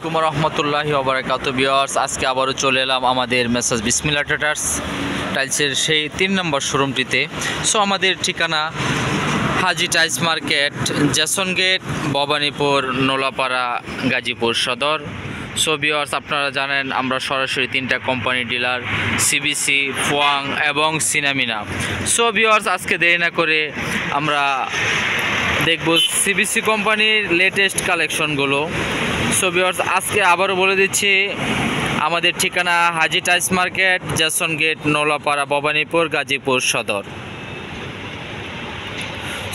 আলাইকুম রহমতুল্লাহি ওয়া বারাকাতুহু ভিউয়ার্স, আজকে আবারও চলে এলাম আমাদের মেসাজ বিসমিল্লাহ ট্রেডার্স টাইলসের সেই 3 নম্বর শোরুমটিতে। সো আমাদের ঠিকানা Haji tiles market, Jason gate, Bhabanipur, Nolapara, Gazipur Sadar. So viewers, আপনারা জানেন আমরা সরাসরি 3টা কোম্পানি ডিলার, সিবিসি, ফোয়াং এবং সিনামিনা। সো ভিউয়ার্স, আজকে দেরি না করে আমরা দেখব সিবিসি কোম্পানির লেটেস্ট কালেকশনগুলো। সো ভিউয়ার্স, আজকে আবারও বলে দিচ্ছি আমাদের ঠিকানা Haji tiles market, Jason gate, Nolapara, Bhabanipur, Gazipur Sadar.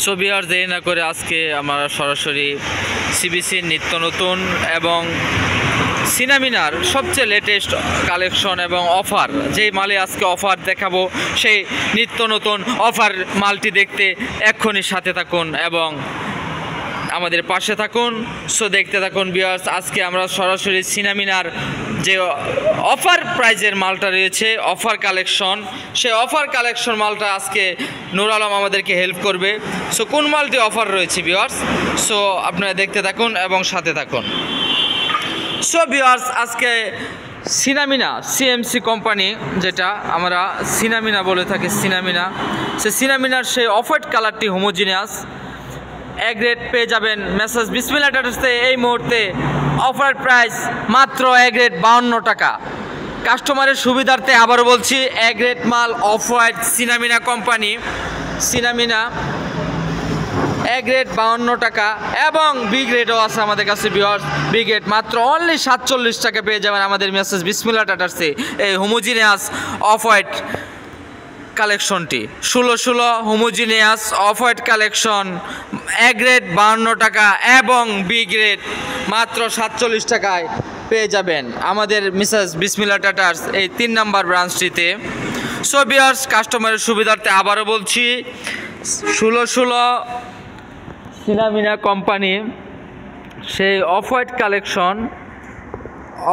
So viewers, দেরি না করে আজকে আমরা সরাসরি সিবিসির নিত্য নতুন এবং সিনামিনার সবচেয়ে লেটেস্ট কালেকশন এবং অফার, যেই মালে আজকে অফার দেখাবো সেই নিত্য নতুন অফার মালটি দেখতে এক্ষুনি সাথে থাকুন এবং আমাদের পাশে থাকুন। সো দেখতে থাকুন ভিউয়ার্স, আজকে আমরা সরাসরি সিনামিনার যে অফার প্রাইজের মালটা রয়েছে, অফার কালেকশন, সেই অফার কালেকশন মালটা আজকে নূর আলম আমাদেরকে হেল্প করবে। সো কোন মালটি অফার রয়েছে ভিউয়ার্স, সো আপনারা দেখতে থাকুন এবং সাথে থাকুন। সো ভিউয়ার্স, আজকে সিনামিনা সিএমসি কোম্পানি, যেটা আমরা সিনামিনা বলে থাকি, সিনামিনা, সে সিনামিনার সেই অফ হোয়াইট কালারটি হোমোজিনিয়াস এক রেট পেয়ে যাবেন মেসাজ বিসমিল্লাহ ট্রেডার্সে। এই মুহূর্তে অফার প্রাইস মাত্র এক রেট 52 টাকা। কাস্টমারের সুবিধার্থে আবারও বলছি, এক রেট মাল অফ হোয়াইট সিনামিনা কোম্পানি, সিনামিনা এক রেট 52 টাকা এবং বিগ রেটও আছে আমাদের কাছে ভিউয়ার্স। বিগ রেট মাত্র অনলি 47 টাকা পেয়ে যাবেন আমাদের মেসাজ বিসমিল্লাহ ট্রেডার্সে এই হোমোজিনিয়াস অফ হোয়াইট কালেকশনটি। 16 হোমোজিনিয়াস অফ হোয়াইট কালেকশন এক রেট 52 টাকা এবং বিগ রেট মাত্র 47 টাকায় পেয়ে যাবেন আমাদের মেসাজ বিসমিল্লাহ ট্রেডার্স এই 3 নম্বর ব্রাঞ্চটিতে। সো ভিউয়ার্স, কাস্টমারের সুবিধার্থে আবারও বলছি, 16 সিনামিনা কোম্পানি সেই অফ হোয়াইট কালেকশন,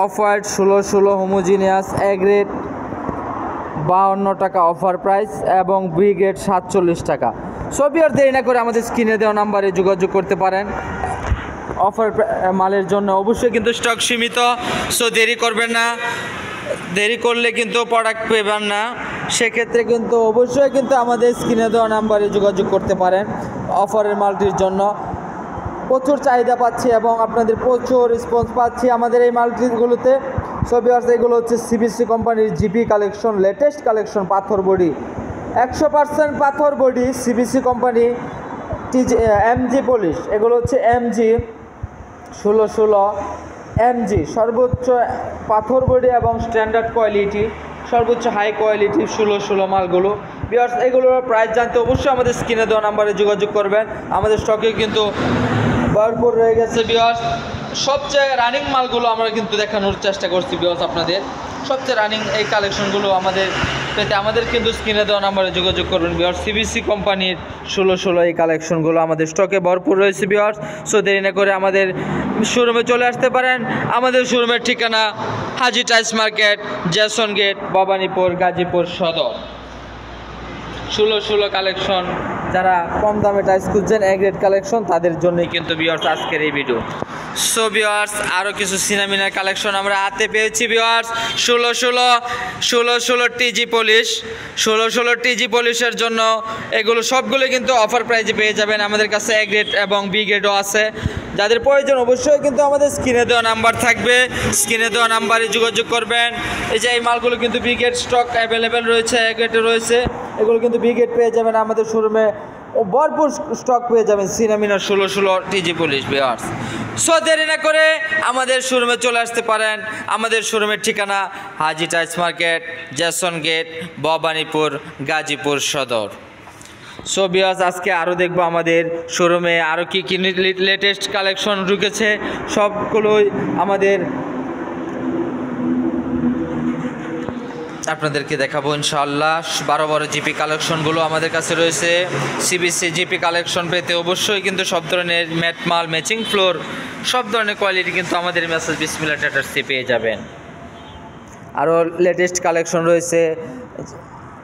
অফ হোয়াইট 16 হোমোজিনিয়াস এক রেট 52 টাকা অফার প্রাইস এবং বিগ রেট 47 টাকা। সো ভিউয়ার্স, দেরি না করে আমাদের স্ক্রিনে দেওয়া নাম্বারে যোগাযোগ করতে পারেন অফার মালের জন্য। অবশ্যই কিন্তু স্টক সীমিত, সো দেরি করবেন না, দেরি করলে কিন্তু প্রোডাক্ট পেবেন না। সেক্ষেত্রে কিন্তু অবশ্যই কিন্তু আমাদের স্ক্রিনে দেওয়া নাম্বারে যোগাযোগ করতে পারেন অফারের মালটির জন্য। প্রচুর চাহিদা পাচ্ছি এবং আপনাদের প্রচুর রেসপন্স পাচ্ছি আমাদের এই মালটিগুলোতে। সো ভিউয়ার্স, এগুলো হচ্ছে সিবিসি কোম্পানির জিপি কালেকশন, লেটেস্ট কালেকশন, পাথর বডি, 100% পাথর body, CBC company, MG polish. এগুলো হচ্ছে এমজি 16 এমজি, সর্বোচ্চ পাথর বডি এবং স্ট্যান্ডার্ড কোয়ালিটি, সর্বোচ্চ হাই কোয়ালিটি 16 মালগুলো। ভিউয়ার্স, এগুলোর প্রাইস জানতে অবশ্যই আমাদের স্ক্রিনে দেওয়া নাম্বারে যোগাযোগ করবেন। আমাদের স্টকে কিন্তু ভরপুর রয়ে গেছে ভিউয়ার্স। সবচেয়ে রানিং মালগুলো আমরা কিন্তু দেখানোর চেষ্টা করছি ভিউয়ার্স আপনাদের। সবচেয়ে রানিং এই কালেকশনগুলো আমাদের পেতে আমাদের কিন্তু স্ক্রিনে দেওয়া নাম্বারে যোগাযোগ করবেন ভিউয়ার্স। সিবিসি কোম্পানির 16 এই কালেকশনগুলো আমাদের স্টকে ভরপুর রয়েছে ভিউয়ার্স। সো দেরি না করে আমাদের শোরুমে চলে আসতে পারেন। আমাদের শোরুমের ঠিকানা Haji tiles market, Jason gate, Bhabanipur, Gazipur Sadar. 16 collection, যারা কম দামে টাইলস খুঁজছেন এক রেট কালেকশন, তাদের জন্যই কিন্তু ভিউয়ার্স আজকের এই ভিডিও। সো ভিউয়ার্স, আরও কিছু সিনামিনার কালেকশন আমরা হাতে পেয়েছি ভিউয়ার্স। 16 টিজি পলিশ, 16 টিজি পলিশের জন্য এগুলো সবগুলো কিন্তু অফার প্রাইজে পেয়ে যাবেন আমাদের কাছে। এক রেট এবং বি গ্রেডও আছে। যাদের প্রয়োজন অবশ্যই কিন্তু আমাদের স্ক্রিনে দেওয়া নাম্বার থাকবে, স্ক্রিনে দেওয়া নাম্বারে যোগাযোগ করবেন। এই যে এই মালগুলো কিন্তু বি গ্রেড স্টক অ্যাভেলেবেল রয়েছে, এক রেটে রয়েছে। এগুলো কিন্তু বি গ্রেড পেয়ে যাবেন আমাদের শোরুমে, ও ভরপুর স্টক পেয়ে যাবেন সিনামিনার 16 টিজি পলিশ ভিউয়ার্স। সো দেরি না করে আমাদের শোরুমে চলে আসতে পারেন। আমাদের শোরুমের ঠিকানা Haji tiles market, Jason gate, Bhabanipur, Gazipur Sadar. So viewers, আজকে আরও দেখবো আমাদের শোরুমে আরও কী কী লেটেস্ট কালেকশন ঢুকেছে, সবগুলোই আমাদের আপনাদেরকে দেখাবো ইনশাআল্লাহ। 12 জিপি কালেকশনগুলো আমাদের কাছে রয়েছে। সিবিসি জিপি কালেকশন পেতে অবশ্যই কিন্তু সব ধরনের ম্যাট মাল, ম্যাচিং ফ্লোর, সব ধরনের কোয়ালিটি কিন্তু আমাদের মেসাজ বিসমিল্লাহ ট্রেডার্সে পেয়ে যাবেন। আরও লেটেস্ট কালেকশন রয়েছে,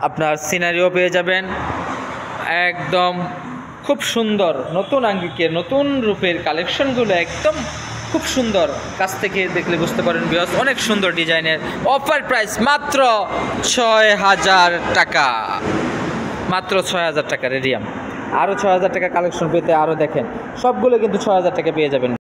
আপনার সিনারিও পেয়ে যাবেন একদম খুব সুন্দর নতুন আঙ্গিকের নতুন রূপের কালেকশনগুলো একদম খুব খুব সুন্দর, কাছ থেকে দেখলে বুঝতে পারেন ভিউয়ার্স, অনেক সুন্দর ডিজাইনের। অফার প্রাইস মাত্র ৬,০০০ টাকা, মাত্র ৬,০০০ টাকা রেডিয়াম। আরও ৬,০০০ টাকা কালেকশন পেতে আরও দেখেন, সবগুলো কিন্তু ৬,০০০ টাকা পেয়ে যাবেন।